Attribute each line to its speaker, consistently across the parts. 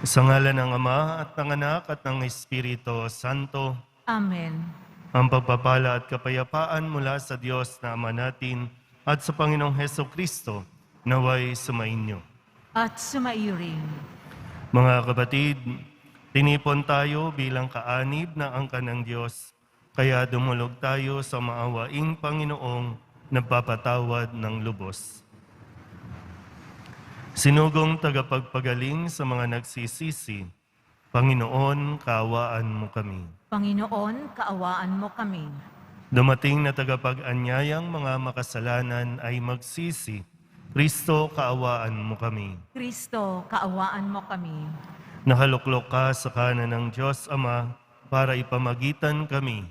Speaker 1: Sa ngalan ng Ama at ng Anak at ng Espiritu Santo,
Speaker 2: Amen.
Speaker 1: ang pagpapala at kapayapaan mula sa Diyos na Ama natin at sa Panginoong Heso Kristo naway sumainyo.
Speaker 2: At sumaiyo rin.
Speaker 1: Mga kapatid, tinipon tayo bilang kaanib na angkan ng Diyos, kaya dumulog tayo sa maawaing Panginoong nagpapatawad ng lubos. Sinugong tagapagpagaling sa mga nagsisisi, Panginoon, kaawaan mo kami.
Speaker 2: Panginoon, kaawaan mo kami.
Speaker 1: Dumating na tagapag-anyayang mga makasalanan ay magsisi, Kristo, kaawaan mo kami.
Speaker 2: Kristo, kaawaan mo kami.
Speaker 1: Nakaluklok ka sa kanan ng Diyos Ama para ipamagitan kami.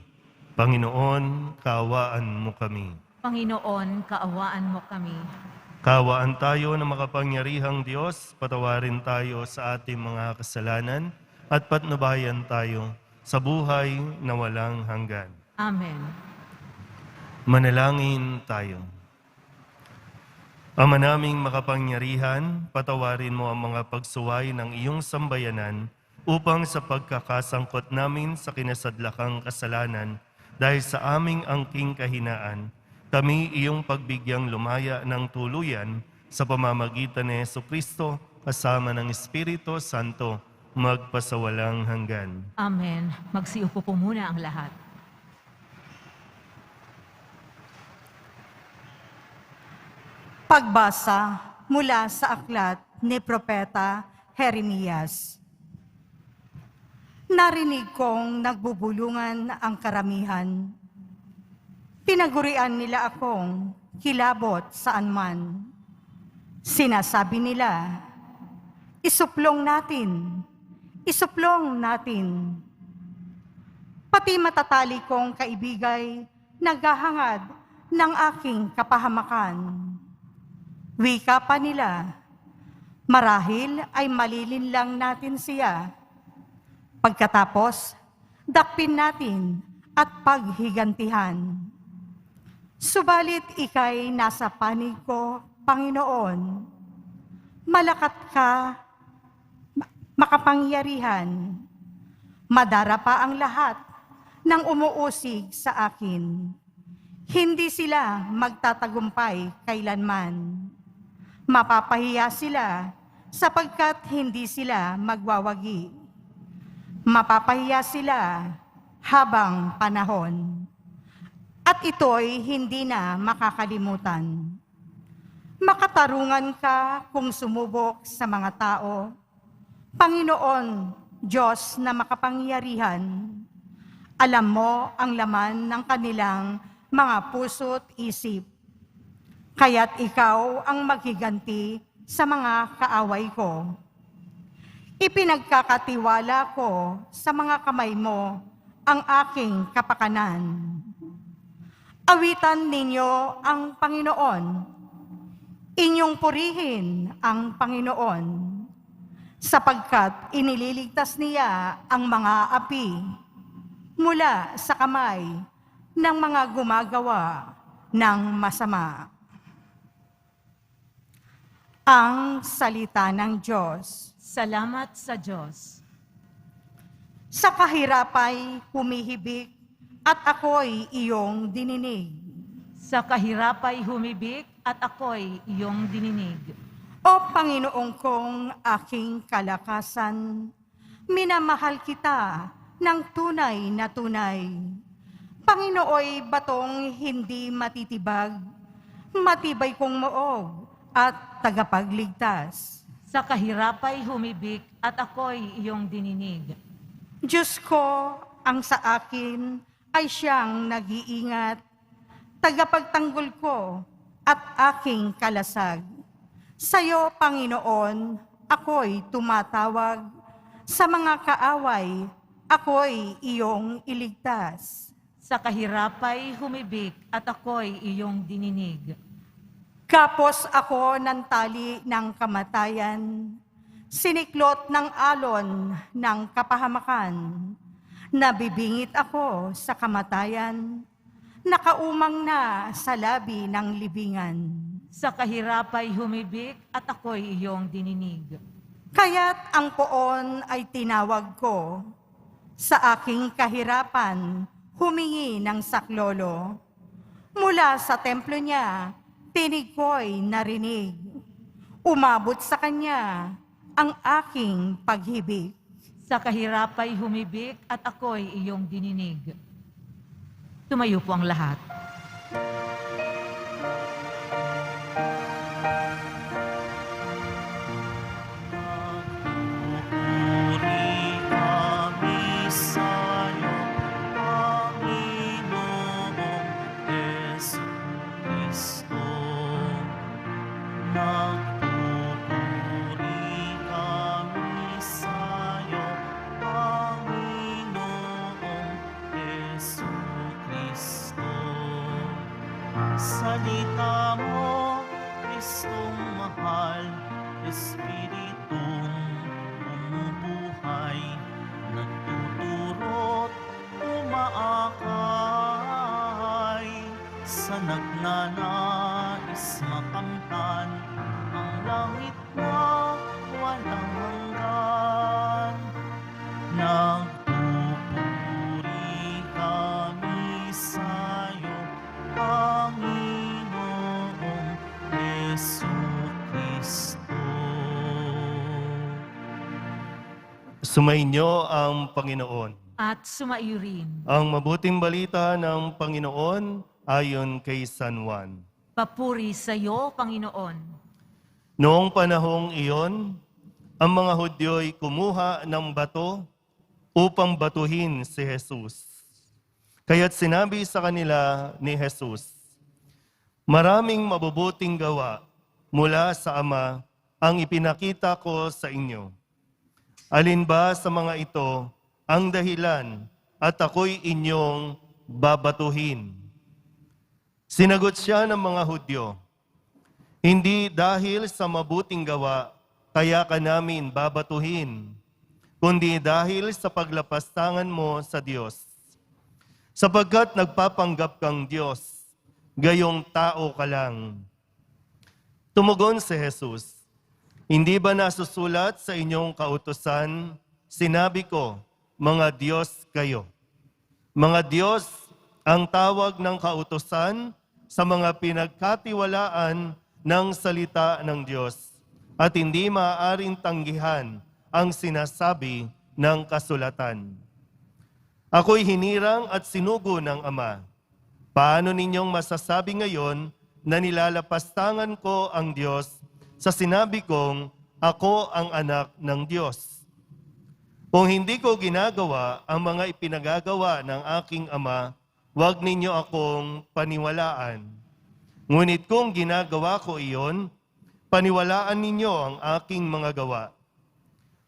Speaker 1: Panginoon, kaawaan mo kami.
Speaker 2: Panginoon, kaawaan mo kami.
Speaker 1: Kaawaan tayo na makapangyarihang Diyos, patawarin tayo sa ating mga kasalanan at patnubayan tayo sa buhay na walang hanggan.
Speaker 2: Amen.
Speaker 1: Manalangin tayo. Ama naming makapangyarihan, patawarin mo ang mga pagsuway ng iyong sambayanan upang sa pagkakasangkot namin sa kinasadlakang kasalanan dahil sa aming angking kahinaan, kami iyong pagbigyang lumaya ng tuluyan sa pamamagitan ni Jesucristo kasama ng Espiritu Santo magpasawalang hanggan.
Speaker 2: Amen. Magsiupo po muna ang lahat.
Speaker 3: Pagbasa mula sa aklat ni Propeta Jeremias. Narinig kong nagbubulungan ang karamihan. Pinagurian nila akong kilabot saan man. Sinasabi nila, isuplong natin, isuplong natin. Pati matatali kong kaibigay naghahangad ng aking kapahamakan. Wika pa nila, marahil ay malilin lang natin siya. Pagkatapos, dakpin natin at paghigantihan. Subalit ika'y nasa panig ko, Panginoon. Malakat ka, makapangyarihan. Madara pa ang lahat ng umuusig sa akin. Hindi sila magtatagumpay kailanman. Mapapahiya sila sapagkat hindi sila magwawagi. Mapapahiya sila habang panahon. At ito'y hindi na makakalimutan. Makatarungan ka kung sumubok sa mga tao. Panginoon, Diyos na makapangyarihan, alam mo ang laman ng kanilang mga puso't isip. Kaya't ikaw ang maghiganti sa mga kaaway ko. Ipinagkakatiwala ko sa mga kamay mo ang aking kapakanan. Awitan ninyo ang Panginoon. Inyong purihin ang Panginoon, sapagkat inililigtas niya ang mga api mula sa kamay ng mga gumagawa ng masama. Ang salita ng Diyos.
Speaker 2: Salamat sa Diyos.
Speaker 3: Sa kahirapay humihibik at ako'y iyong dininig.
Speaker 2: Sa kahirapay humibik at ako'y iyong dininig.
Speaker 3: O Panginoong kong aking kalakasan, minamahal kita ng tunay na tunay. Panginooy batong hindi matitibag, matibay kong moog at tagapagligtas.
Speaker 2: Sa kahirapay humibik at ako'y iyong dininig.
Speaker 3: Diyos ko, ang sa akin ay siyang nag-iingat, tagapagtanggol ko at aking kalasag. Sa'yo, Panginoon, ako'y tumatawag. Sa mga kaaway, ako'y iyong iligtas.
Speaker 2: Sa kahirapay humibik at ako'y iyong dininig.
Speaker 3: Kapos ako ng tali ng kamatayan, siniklot ng alon ng kapahamakan. Nabibingit ako sa kamatayan, nakaumang na sa labi ng libingan.
Speaker 2: Sa kahirapay humibik at ako'y iyong dininig.
Speaker 3: Kaya't ang poon ay tinawag ko. Sa aking kahirapan, humingi ng saklolo. Mula sa templo niya, tinig ko'y narinig. Umabot sa kanya ang aking paghibig.
Speaker 2: Sa kahirapay humibik at ako'y iyong dininig. Tumayo po ang lahat.
Speaker 4: Puri kami sa'yo, Panginoong Jesucristo. Nagpupuri kami sa'yo, Panginoong Jesucristo. Salita mo, Kristong mahal, Espiritong bumubuhay, nagtuturot, umaakay, sa nagnanais makamtan, ang langit na walang hanggan. Nagpupuri kami sa'yo, Panginoong Jesucristo.
Speaker 1: Sumainyo ang Panginoon.
Speaker 2: At sumaiyo rin.
Speaker 1: Ang mabuting balita ng Panginoon ayon kay San Juan.
Speaker 2: Papuri sa iyo, Panginoon.
Speaker 1: Noong panahong iyon, ang mga Hudyo'y kumuha ng bato upang batuhin si Jesus. Kaya't sinabi sa kanila ni Jesus, "Maraming mabubuting gawa mula sa Ama ang ipinakita ko sa inyo. Alin ba sa mga ito ang dahilan at ako'y inyong babatuhin?" Sinagot siya ng mga Hudyo, "Hindi dahil sa mabuting gawa kaya ka namin babatuhin, kundi dahil sa paglapastangan mo sa Diyos. Sapagkat nagpapanggap kang Diyos, gayong tao ka lang." Tumugon si Jesus, "Hindi ba nasusulat sa inyong kautusan, sinabi ko, mga Diyos kayo? Mga Diyos ang tawag ng kautusan sa mga pinagkatiwalaan ng salita ng Diyos at hindi maaaring tanggihan ang sinasabi ng kasulatan. Ako'y hinirang at sinugo ng Ama. Paano ninyong masasabi ngayon na nilalapastangan ko ang Diyos sa sinabi kong ako ang anak ng Diyos? Kung hindi ko ginagawa ang mga ipinagagawa ng aking Ama, huwag ninyo akong paniwalaan. Ngunit kung ginagawa ko iyon, paniwalaan ninyo ang aking mga gawa.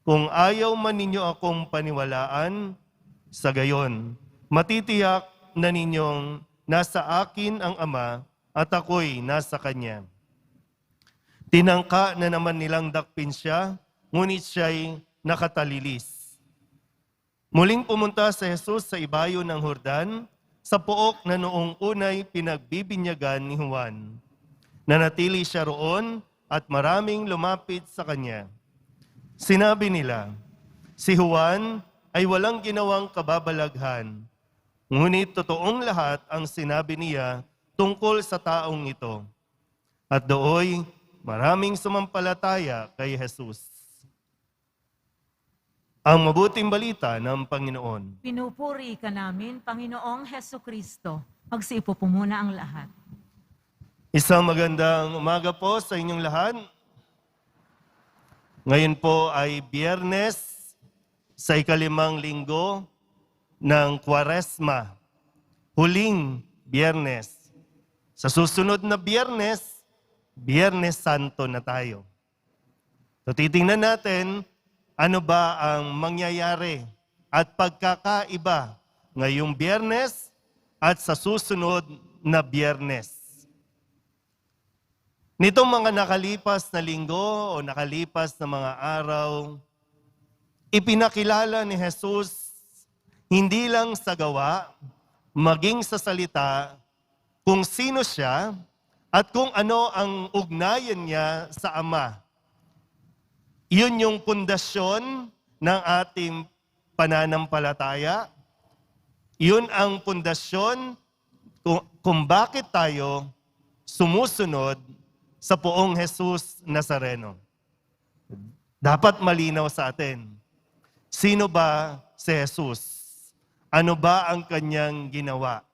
Speaker 1: Kung ayaw man ninyo akong paniwalaan, sa gayon, matitiyak na ninyong nasa akin ang Ama at ako'y nasa Kanya." Tinangka na naman nilang dakpin siya, ngunit siya'y nakatalilis. Muling pumunta si Jesus sa ibayo ng Jordan, sa pook na noong unay pinagbibinyagan ni Juan. Nanatili siya roon at maraming lumapit sa kanya. Sinabi nila, "Si Juan ay walang ginawang kababalaghan, ngunit totoong lahat ang sinabi niya tungkol sa taong ito." At dooy, maraming sumampalataya kay Jesus. Ang mabuting balita ng Panginoon.
Speaker 2: Pinupuri ka namin, Panginoong Hesukristo. Magsiupo po muna ang lahat.
Speaker 1: Isang magandang umaga po sa inyong lahat. Ngayon po ay Biyernes sa ikalimang linggo ng Kwaresma. Huling Biyernes. Sa susunod na Biyernes, Biyernes Santo na tayo. So titingnan natin ano ba ang mangyayari at pagkakaiba ngayong Biyernes at sa susunod na Biyernes. Nitong mga nakalipas na linggo o nakalipas na mga araw, ipinakilala ni Jesus hindi lang sa gawa, maging sa salita, kung sino siya at kung ano ang ugnayan niya sa Ama. Yun yung pundasyon ng ating pananampalataya. Yun ang pundasyon kung bakit tayo sumusunod sa poong Jesus Nazareno. Dapat malinaw sa atin. Sino ba si Jesus? Ano ba ang kanyang ginawa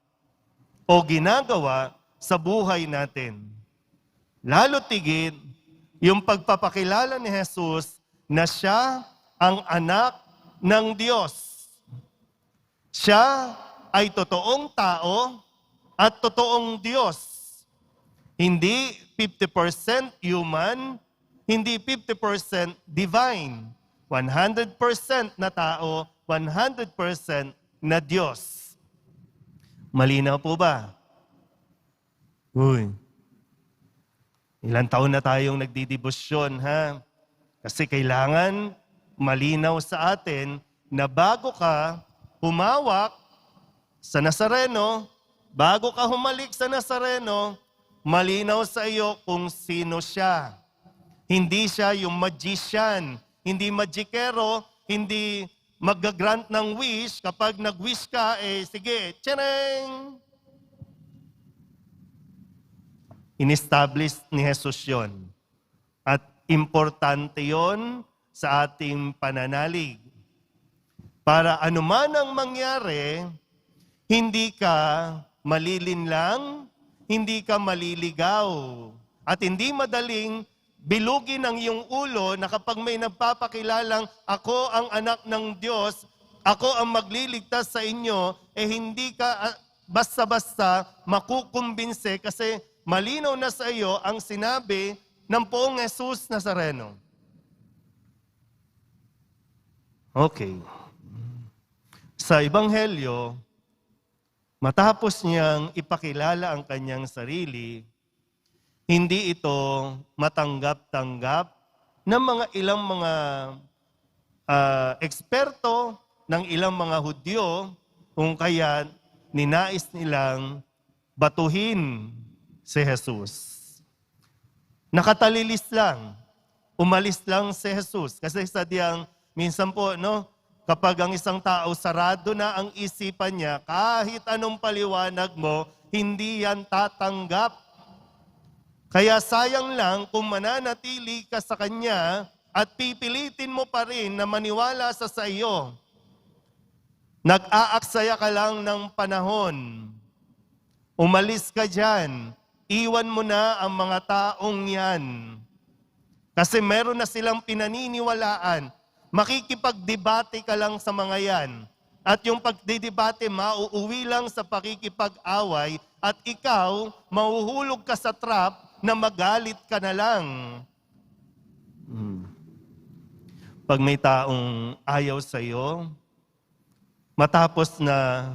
Speaker 1: o ginagawa sa buhay natin? Lalo tigit, yung pagpapakilala ni Jesus na siya ang anak ng Diyos. Siya ay totoong tao at totoong Diyos. Hindi 50% human, hindi 50% divine. 100% na tao, 100% na Diyos. Malinaw po ba? Uy, ilang taon na tayong nagdidibusyon, ha? Kasi kailangan malinaw sa atin na bago ka humawak sa Nazareno, bago ka humalik sa Nazareno, malinaw sa iyo kung sino siya. Hindi siya yung magician, hindi magikero, hindi mag-grant ng wish. Kapag nag-wish ka, sige, tsaneng! In-establish ni Jesus yun. At importante yon sa ating pananalig. Para anuman ang mangyari, hindi ka malilinlang, hindi ka maliligaw, at hindi madaling bilugin ang iyong ulo na kapag may nagpapakilalang ako ang anak ng Diyos, ako ang magliligtas sa inyo, hindi ka basta-basta makukumbinse kasi malinaw na sa iyo ang sinabi ng poong Jesus Nazareno. Okay. Sa Ebanghelyo, matapos niyang ipakilala ang kanyang sarili, hindi ito matanggap-tanggap ng mga ilang mga eksperto, ng ilang mga Hudyo, kung kaya ninais nilang batuhin si Jesus. Nakatalilis lang, umalis lang si Jesus. Kasi sadyang, minsan po, kapag ang isang tao sarado na ang isipan niya, kahit anong paliwanag mo, hindi yan tatanggap. Kaya sayang lang kung mananatili ka sa Kanya at pipilitin mo pa rin na maniwala sa iyo. Nag-aaksaya ka lang ng panahon. Umalis ka dyan. Iwan mo na ang mga taong yan. Kasi meron na silang pinaniniwalaan. Makikipagdebate ka lang sa mga yan. At yung pagdidebate, mauuwi lang sa pakikipag-away at ikaw, mahuhulog ka sa trap na magalit ka na lang. Pag may taong ayaw sa'yo, matapos na,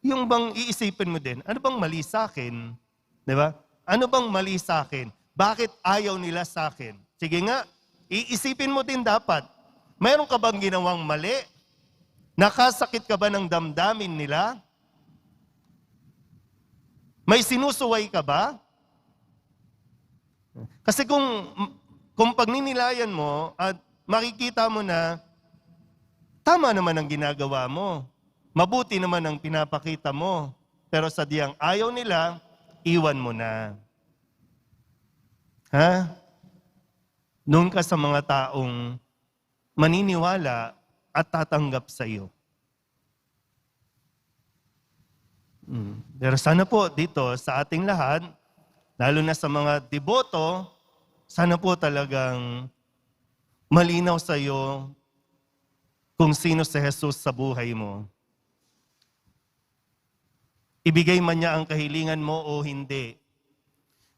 Speaker 1: yung bang iisipin mo din, ano bang mali sa akin? Diba? Ano bang mali sa akin? Bakit ayaw nila sa akin? Sige nga, iisipin mo din dapat. Mayroon ka bang ginawang mali? Nakasakit ka ba ng damdamin nila? May sinusuway ka ba? Kasi kung pagninilayan mo at makikita mo na tama naman ang ginagawa mo, mabuti naman ang pinapakita mo, pero sadyang ayaw nila, iwan mo na. Ha? Doon ka sa mga taong maniniwala at tatanggap sa iyo. Pero sana po dito sa ating lahat, lalo na sa mga deboto, sana po talagang malinaw sa iyo kung sino si Jesus sa buhay mo. Ibigay man niya ang kahilingan mo o hindi.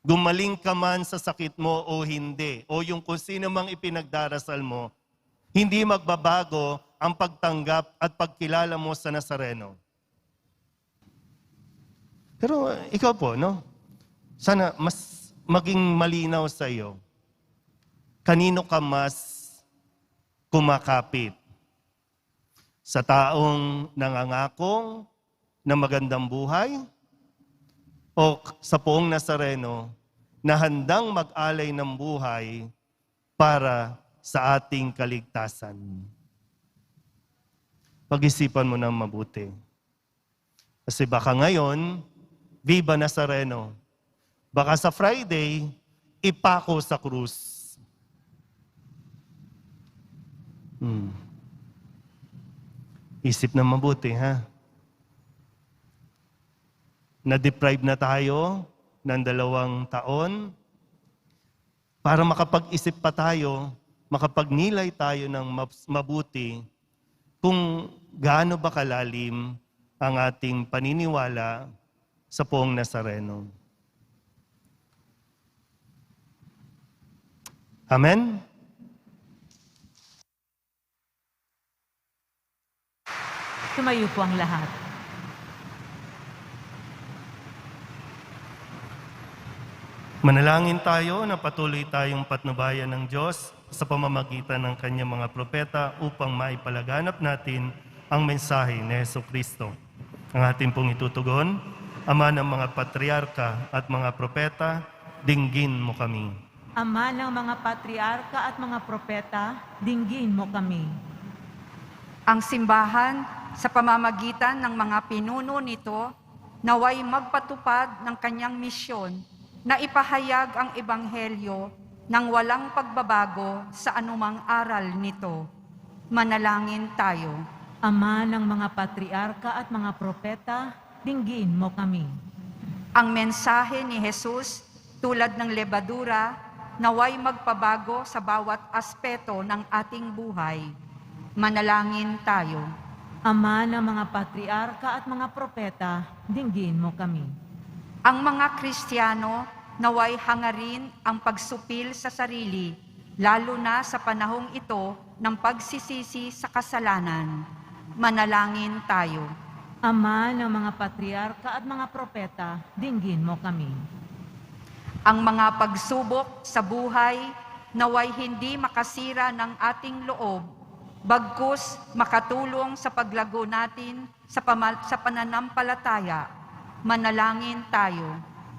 Speaker 1: Gumaling ka man sa sakit mo o hindi. O yung kung sino mang ipinagdarasal mo, hindi magbabago ang pagtanggap at pagkilala mo sa Nazareno. Pero ikaw po, sana mas maging malinaw sa iyo. Kanino ka mas kumakapit? Sa taong nangangakong na magandang buhay? O sa poong Nazareno na handang mag-alay ng buhay para sa ating kaligtasan. Pag-isipan mo ng mabuti. Kasi baka ngayon, Viva Nazareno. Baka sa Friday, ipako sa krus. Isip na mabuti, ha? Na-deprive na tayo ng 2 taon para makapag-isip pa tayo, makapagnilay tayo ng mabuti kung gaano ba kalalim ang ating paniniwala sa Poong Nazareno. Amen?
Speaker 2: Tumayo po ang lahat.
Speaker 1: Manalangin tayo na patuloy tayong patnubayan ng Diyos sa pamamagitan ng Kanyang mga propeta upang maipalaganap natin ang mensahe ni Jesucristo. Ang ating pong itutugon, Ama ng mga patriarka at mga propeta, dinggin mo kami.
Speaker 2: Ama ng mga patriarka at mga propeta, dinggin mo kami.
Speaker 3: Ang simbahan sa pamamagitan ng mga pinuno nito naway magpatupad ng kanyang misyon na ipahayag ang ebanghelyo ng walang pagbabago sa anumang aral nito. Manalangin tayo.
Speaker 2: Ama ng mga patriarka at mga propeta, dinggin mo kami.
Speaker 3: Ang mensahe ni Jesus, tulad ng lebadura, naway magpabago sa bawat aspeto ng ating buhay. Manalangin tayo.
Speaker 2: Ama ng mga patriarka at mga propeta, dinggin mo kami.
Speaker 3: Ang mga Kristiyano naway hangarin ang pagsupil sa sarili, lalo na sa panahong ito ng pagsisisi sa kasalanan. Manalangin tayo.
Speaker 2: Ama ng mga patriarka at mga propeta, dinggin mo kami.
Speaker 3: Ang mga pagsubok sa buhay naway hindi makasira ng ating loob, bagkus makatulong sa paglago natin sa pananampalataya. Manalangin tayo.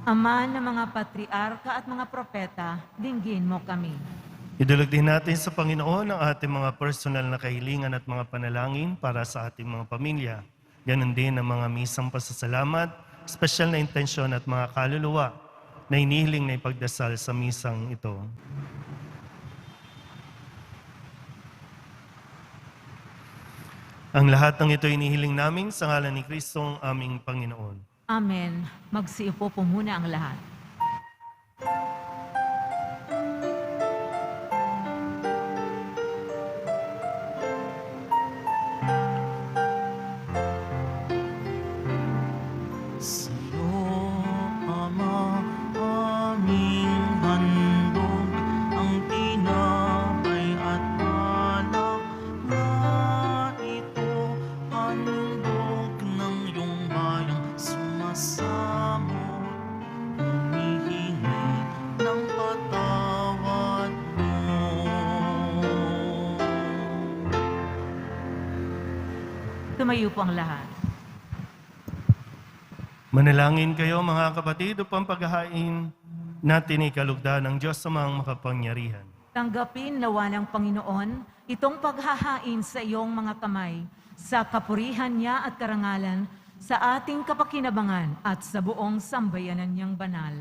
Speaker 2: Ama ng mga patriarka at mga propeta, dinggin mo kami.
Speaker 1: Idulog din natin sa Panginoon ang ating mga personal na kahilingan at mga panalangin para sa ating mga pamilya. Ganon din ang mga misang pasasalamat, espesyal na intensyon at mga kaluluwa na inihiling na ipagdasal sa misang ito. Ang lahat ng ito inihiling namin sa ngalan ni Kristong aming Panginoon.
Speaker 2: Amen. Magsiupo po muna ang lahat.
Speaker 4: Sa'yo, Ama, aming handog, ang tinapay at alak na ito, handog ng iyong bayang sumasamo, humihingi ng patawad mo.
Speaker 2: Tumayo po ang lahat.
Speaker 1: Manalangin kayo mga kapatid upang paghahain natin ikalugdan ng Diyos sa mga makapangyarihan.
Speaker 2: Tanggapin nawa ng Panginoon itong paghahain sa iyong mga kamay, sa kapurihan niya at karangalan, sa ating kapakinabangan at sa buong sambayanan niyang banal.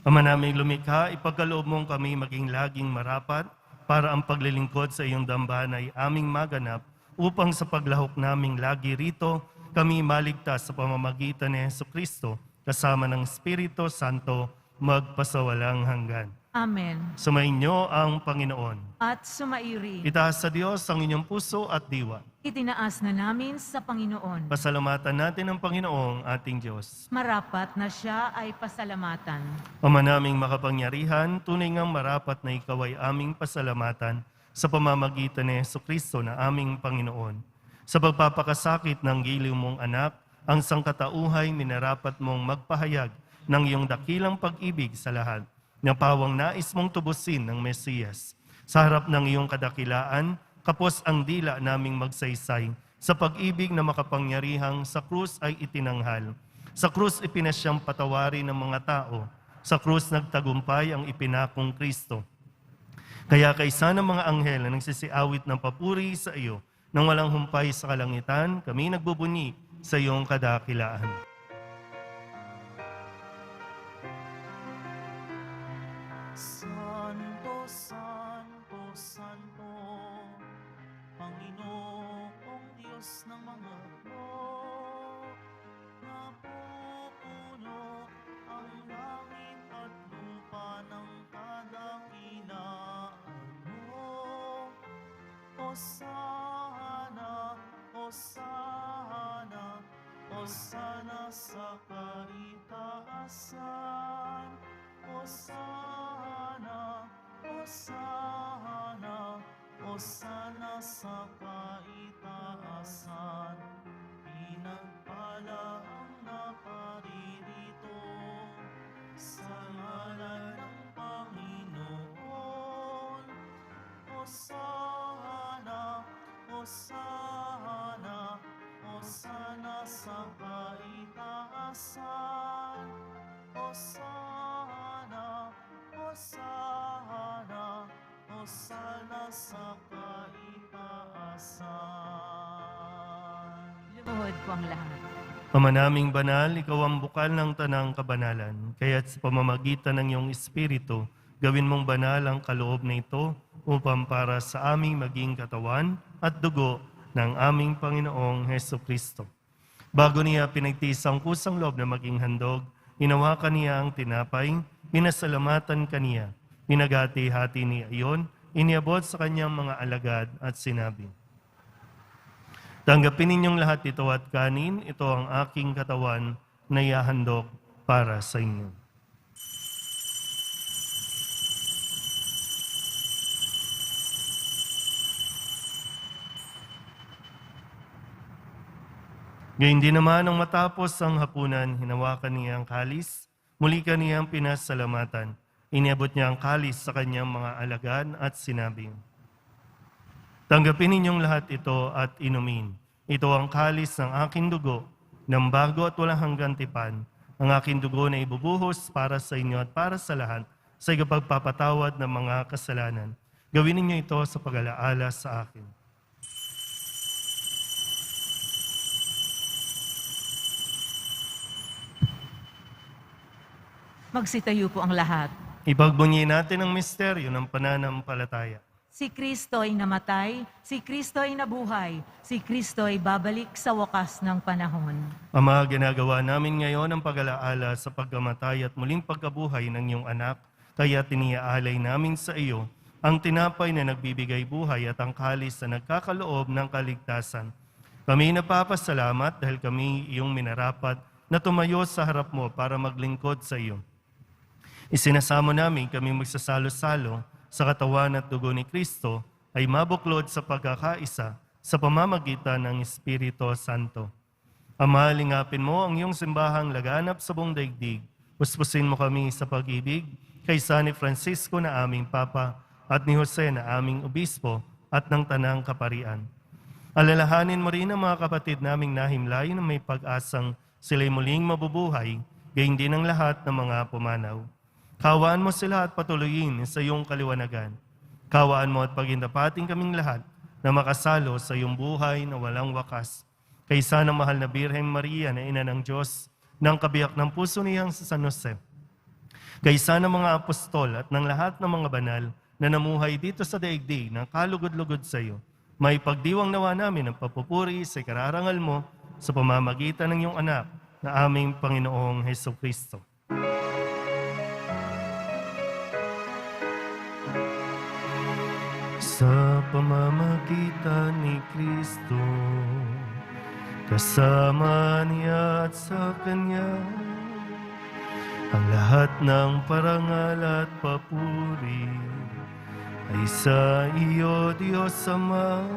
Speaker 1: Ama naming lumikha, ipagkaloob mong kami maging laging marapat para ang paglilingkod sa iyong dambana ay aming maganap upang sa paglahok naming lagi rito, kami maligtas sa pamamagitan ni Jesucristo kasama ng Espiritu Santo magpasawalang hanggan.
Speaker 2: Amen.
Speaker 1: Sumainyo ang Panginoon.
Speaker 2: At sumairi,
Speaker 1: Itaas sa Diyos ang inyong puso at diwa.
Speaker 2: itinaas na namin sa Panginoon.
Speaker 1: Pasalamatan natin ang Panginoong ating Diyos.
Speaker 2: Marapat na siya ay pasalamatan.
Speaker 1: Ama naming makapangyarihan, tunay ngang marapat na ikaw ay aming pasalamatan sa pamamagitan ni Jesucristo na aming Panginoon. Sa pagpapakasakit ng giliw mong anak, ang sangkatauhay minarapat mong magpahayag ng iyong dakilang pag-ibig sa lahat, na pawang nais mong tubusin ng Mesiyas. Sa harap ng iyong kadakilaan, kapos ang dila naming magsaysay, sa pag-ibig na makapangyarihang sa krus ay itinanghal. Sa krus ipinasyang patawarin ng mga tao, sa krus nagtagumpay ang ipinakong Kristo. Kaya kaysa ng mga anghel na nagsisiawit ng papuri sa iyo, nang walang humpay sa kalangitan, kami nagbubunyi sa iyong kadakilaan.
Speaker 4: Santo, Santo, Santo, Panginoong Diyos ng mga hukbo, napupuno ang langit at lupa ng kadakilaan mo. Hosana, Hosana, Hosana sa kaitaasan. Hosana, Hosana, Hosana sa kaitaasan. Pinagpala ang naparirito sa ngalan ng Panginoon. Hosana, Hosana, Hosana sa kaitaasan. Hosana, Hosana, Hosana sa kaitaasan.
Speaker 2: Lumuhod po ang lahat.
Speaker 1: Ama naming banal, ikaw ang bukal ng tanang kabanalan, kaya't sa pamamagitan ng iyong Espiritu, gawin mong banal ang kaloob na ito upang para sa aming maging katawan at dugo ng aming Panginoong Hesukristo. Bago niya pinagtiis ang kusang loob na maging handog, hinawakan niya ang tinapay, pinasalamatan kaniya, pinagati-hati niya iyon, iniabot sa kanyang mga alagad at sinabi, tanggapin ninyong lahat ito at kanin, ito ang aking katawan na ihahandog para sa inyo. Gayun din naman nang matapos ang hapunan, hinawakan niya ang kalis, muli kaniyang pinasalamatan. Iniabot niya ang kalis sa kanyang mga alagad at sinabi, tanggapin ninyong lahat ito at inumin. Ito ang kalis ng aking dugo, ng bago at walang hanggang tipan. Ang aking dugo na ibubuhos para sa inyo at para sa lahat sa ikapagpapatawad ng mga kasalanan. Gawin ninyo ito sa pag-alaala sa akin.
Speaker 2: Magsitayo po ang lahat.
Speaker 1: Ipagbunyi natin ang misteryo ng pananampalataya.
Speaker 2: Si Kristo ay namatay, si Kristo ay nabuhay, si Kristo ay babalik sa wakas ng panahon.
Speaker 1: Ama, ginagawa namin ngayon ang pag-alaala sa pagkamatay at muling pagkabuhay ng iyong anak, kaya tiniaalay namin sa iyo ang tinapay na nagbibigay buhay at ang kalis na nagkakaloob ng kaligtasan. Kami napapasalamat dahil kami iyong minarapat na tumayo sa harap mo para maglingkod sa iyo. Isinasamo namin kami magsasalo-salo sa katawan at dugo ni Kristo ay mabuklod sa pagkakaisa sa pamamagitan ng Espiritu Santo. Ama, lingapin mo ang iyong simbahang laganap sa buong daigdig. Puspusin mo kami sa pag-ibig kaysa ni Francisco na aming Papa at ni Jose na aming Obispo at ng Tanang Kaparian. Alalahanin mo rin ang mga kapatid naming nahimlay na may pag-asang sila'y muling mabubuhay, gayon din ang lahat ng mga pumanaw. Kawaan mo sila at patuloyin sa iyong kaliwanagan. Kawaan mo at pagindapating kaming lahat na makasalo sa iyong buhay na walang wakas. Kaysa ng mahal na Birheng Maria na ina ng Diyos, ng kabiyak ng puso niyang sa San Jose. Kaysa ng mga apostol at ng lahat ng mga banal na namuhay dito sa daigdig ng kalugod-lugod sa iyo, may pagdiwang nawa namin ang papupuri sa kararangal mo sa pamamagitan ng iyong anak na aming Panginoong Hesukristo. Sa pamamagitan ni Kristo, kasama niya at sa Kanya, ang lahat ng parangal at papuri ay sa iyo, Diyos Ama,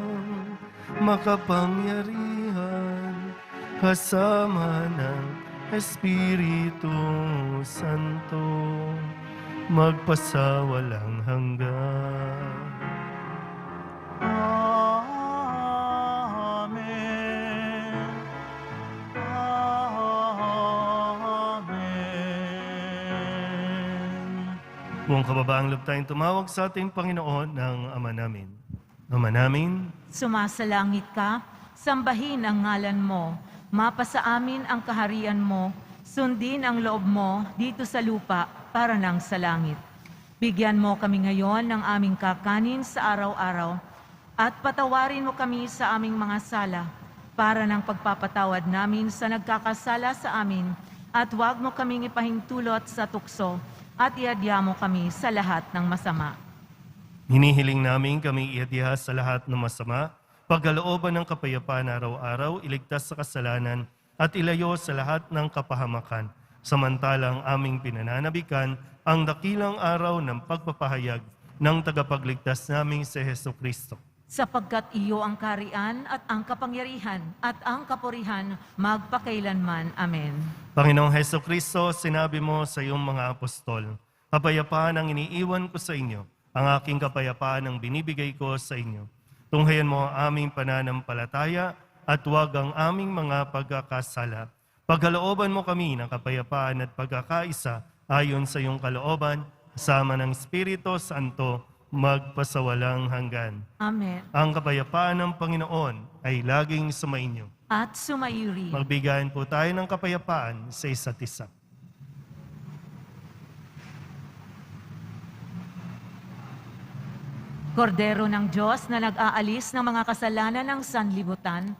Speaker 1: makapangyarihan, kasama ng Espiritu Santo, magpasawalang hanggan.
Speaker 4: Amen. Amen.
Speaker 1: Buong kababaang loob tayong tumawag sa ating Panginoon ng Ama namin. Ama namin,
Speaker 2: Sumasalangit ka, sambahin ang ngalan mo, mapasa amin ang kaharian mo, sundin ang loob mo dito sa lupa para nang sa langit. Bigyan mo kami ngayon ng aming kakanin sa araw-araw at patawarin mo kami sa aming mga sala para ng pagpapatawad namin sa nagkakasala sa amin at huwag mo kaming ipahintulot sa tukso at iadya mo kami sa lahat ng masama.
Speaker 1: hinihiling namin kami iadya sa lahat ng masama, pagkalooban ng kapayapaan araw-araw, iligtas sa kasalanan at ilayo sa lahat ng kapahamakan, samantalang aming pinananabikan ang dakilang araw ng pagpapahayag ng tagapagligtas naming si Jesucristo.
Speaker 2: Sapagkat iyo ang kaharian at ang kapangyarihan at ang kapurihan magpakailanman. Amen.
Speaker 1: Panginoong Jesucristo, sinabi mo sa iyong mga apostol, kapayapaan ang iniiwan ko sa inyo, ang aking kapayapaan ang binibigay ko sa inyo. Tunghayan mo ang aming pananampalataya at huwag ang aming mga pagkakasala. Pagkalooban mo kami ng kapayapaan at pagkakaisa ayon sa iyong kalooban, kasama ng Espiritu Santo, magpasawalang hanggan.
Speaker 2: Amen.
Speaker 1: Ang kapayapaan ng Panginoon ay laging sumainyo.
Speaker 2: At sumayuri.
Speaker 1: Magbigayan po tayo ng kapayapaan sa isa't isa.
Speaker 2: Kordero ng Diyos na nag-aalis ng mga kasalanan ng sanlibutan,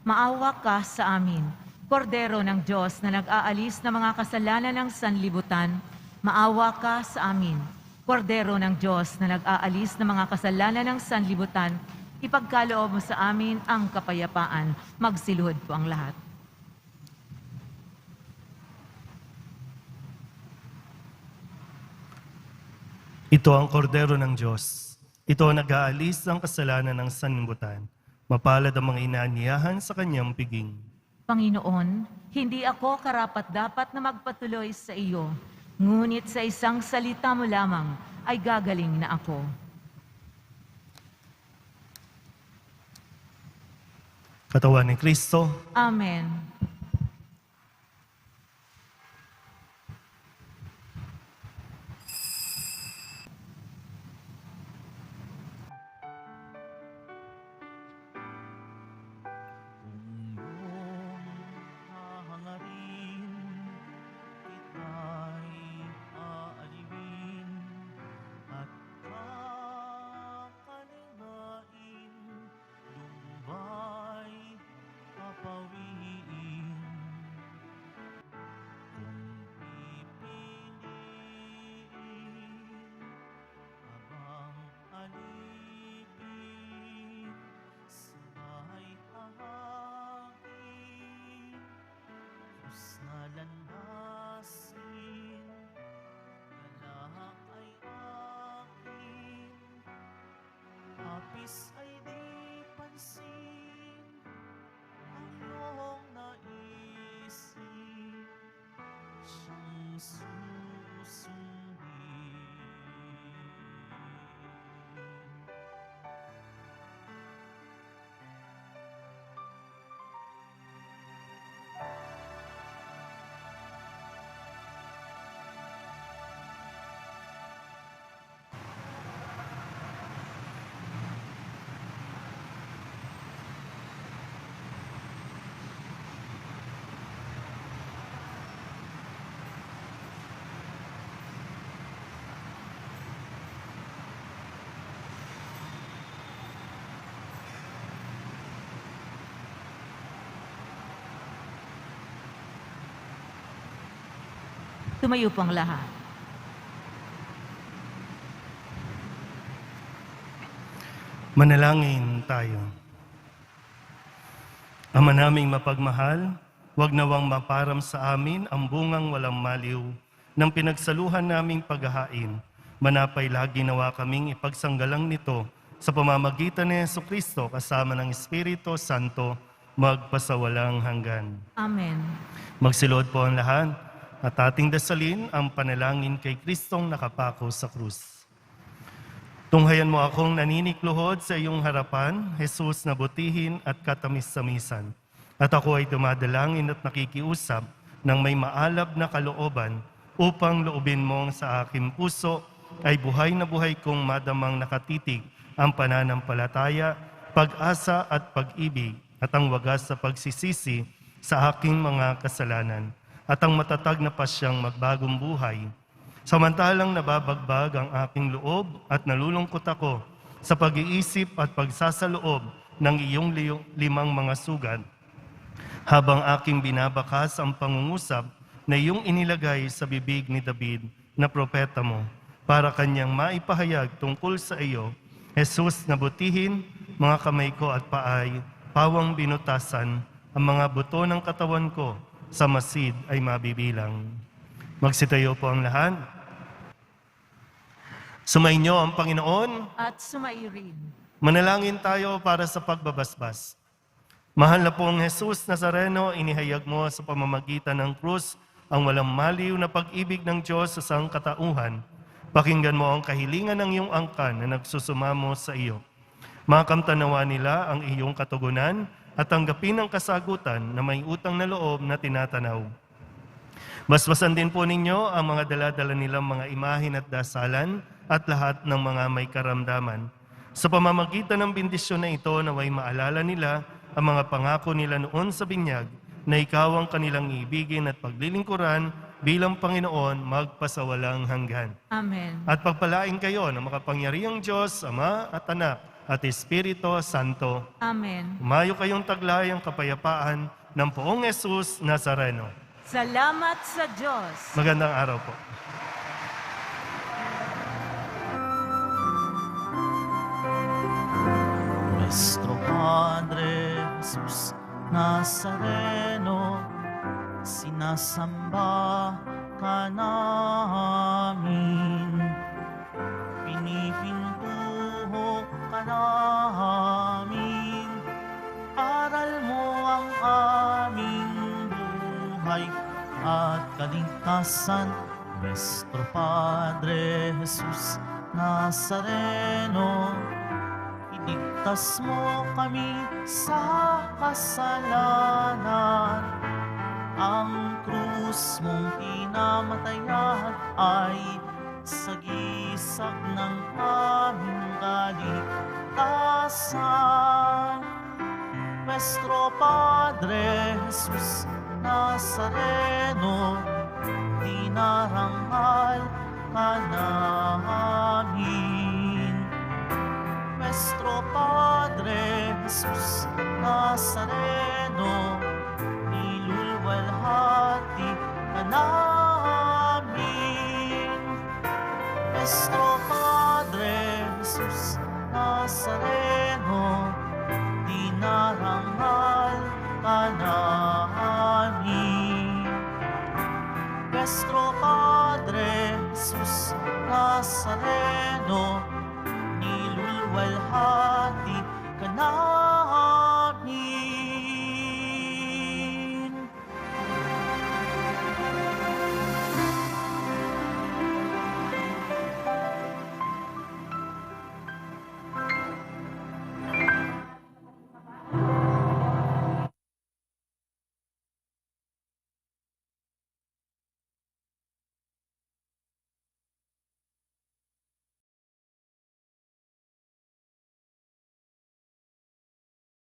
Speaker 2: maawa ka sa amin. Kordero ng Diyos na nag-aalis ng mga kasalanan ng sanlibutan, maawa ka sa amin. Kordero ng Diyos na nag-aalis ng mga kasalanan ng sanlibutan, ipagkaloob mo sa amin ang kapayapaan. Magsiluhod po ang lahat.
Speaker 1: Ito ang kordero ng Diyos. Ito ang nag-aalis ng kasalanan ng sanlibutan. Mapalad ang mga inaanyayahan sa kanyang piging.
Speaker 2: Panginoon, hindi ako karapat-dapat na magpatuloy sa iyo, ngunit sa isang salita mo lamang ay gagaling na ako.
Speaker 1: Katawan ni Kristo,
Speaker 2: Amen.
Speaker 4: Kung iyong hahangarin, kita'y aalibin at kakalinain, lumbay papawiin. Kung pipiliin, abang alipin, sabay hahakin, krus na landasin, galak ay akin, hapis ay di pansin, ang iyong naisip, siyang susundin.
Speaker 2: Tumayo po ang lahat.
Speaker 1: manalangin tayo. Ama naming mapagmahal, huwag nawang maparam sa amin ang bungang walang maliw ng pinagsaluhan naming paghahain. Manapay lagi nawa kaming ipagsanggalang nito sa pamamagitan ni Jesucristo kasama ng Espiritu Santo magpasawalang hanggan.
Speaker 2: Amen.
Speaker 1: Magsilod po ang lahat at ating dasalin ang panalangin kay Kristong nakapako sa krus. Tunghayan mo akong naninikluhod sa iyong harapan, Jesus na butihin at katamis-samisan. At ako ay dumadalangin at nakikiusap ng may maalab na kalooban upang loobin mong sa aking puso ay buhay na buhay kong madamang nakatitig ang pananampalataya, pag-asa at pag-ibig at ang wagas sa pagsisisi sa aking mga kasalanan at ang matatag na pasyang magbagong buhay. Samantalang nababagbag ang aking loob at nalulungkot ako sa pag-iisip at pagsasaloob ng iyong limang mga sugat, habang aking binabakas ang pangungusap na iyong inilagay sa bibig ni David na propeta mo para kanyang maipahayag tungkol sa iyo, Jesus, na butihin mga kamay ko at paay, pawang binutasan, ang mga buto ng katawan ko sa masid ay mabibilang. Magsitayo po ang lahat. Sumainyo ang Panginoon.
Speaker 2: At sumairin.
Speaker 1: Manalangin tayo para sa pagbabasbas. Mahal na pong Jesus Nazareno, inihayag mo sa pamamagitan ng krus ang walang maliw na pag-ibig ng Diyos sa sangkatauhan. Pakinggan mo ang kahilingan ng iyong angkan na nagsusumamo sa iyo. Makamtanawa nila ang iyong katugunan at tanggapin ang kasagutan na may utang na loob na tinatanaw. Basbasan din po ninyo ang mga dala-dala nilang mga imahin at dasalan at lahat ng mga may karamdaman. Sa pamamagitan ng bendisyon na ito, naway maalala nila ang mga pangako nila noon sa binyag na ikaw ang kanilang ibigin at paglilingkuran bilang Panginoon magpasawalang hanggan.
Speaker 2: Amen.
Speaker 1: At pagpalain kayo ng makapangyarihang Diyos, Ama at Anak at Espiritu Santo.
Speaker 2: Amen.
Speaker 1: Umayo kayong taglay ang kapayapaan ng Poong Jesus Nazareno.
Speaker 2: Salamat sa Diyos.
Speaker 1: Magandang araw po.
Speaker 4: Nuestro Padre Jesus Nazareno, sinasamba ka namin, pinipintuho ka namin, aral mo ang aming buhay at kaligtasan. Nuestro Padre Jesus Nazareno, iligtas mo kami sa kasalanan. Ang krus mong pinamatayan ay sagisag ng aming kaligtasan. Nuestro Padre Jesus Nazareno, dinarangal ka namin. Nuestro Padre Jesus Nazareno, nilulwalhati ka namin. Nuestro Padre Jesus Nazareno, dinarangal ka namin. Nuestro Padre Jesus Nazareno, nilulwalhati ka namin.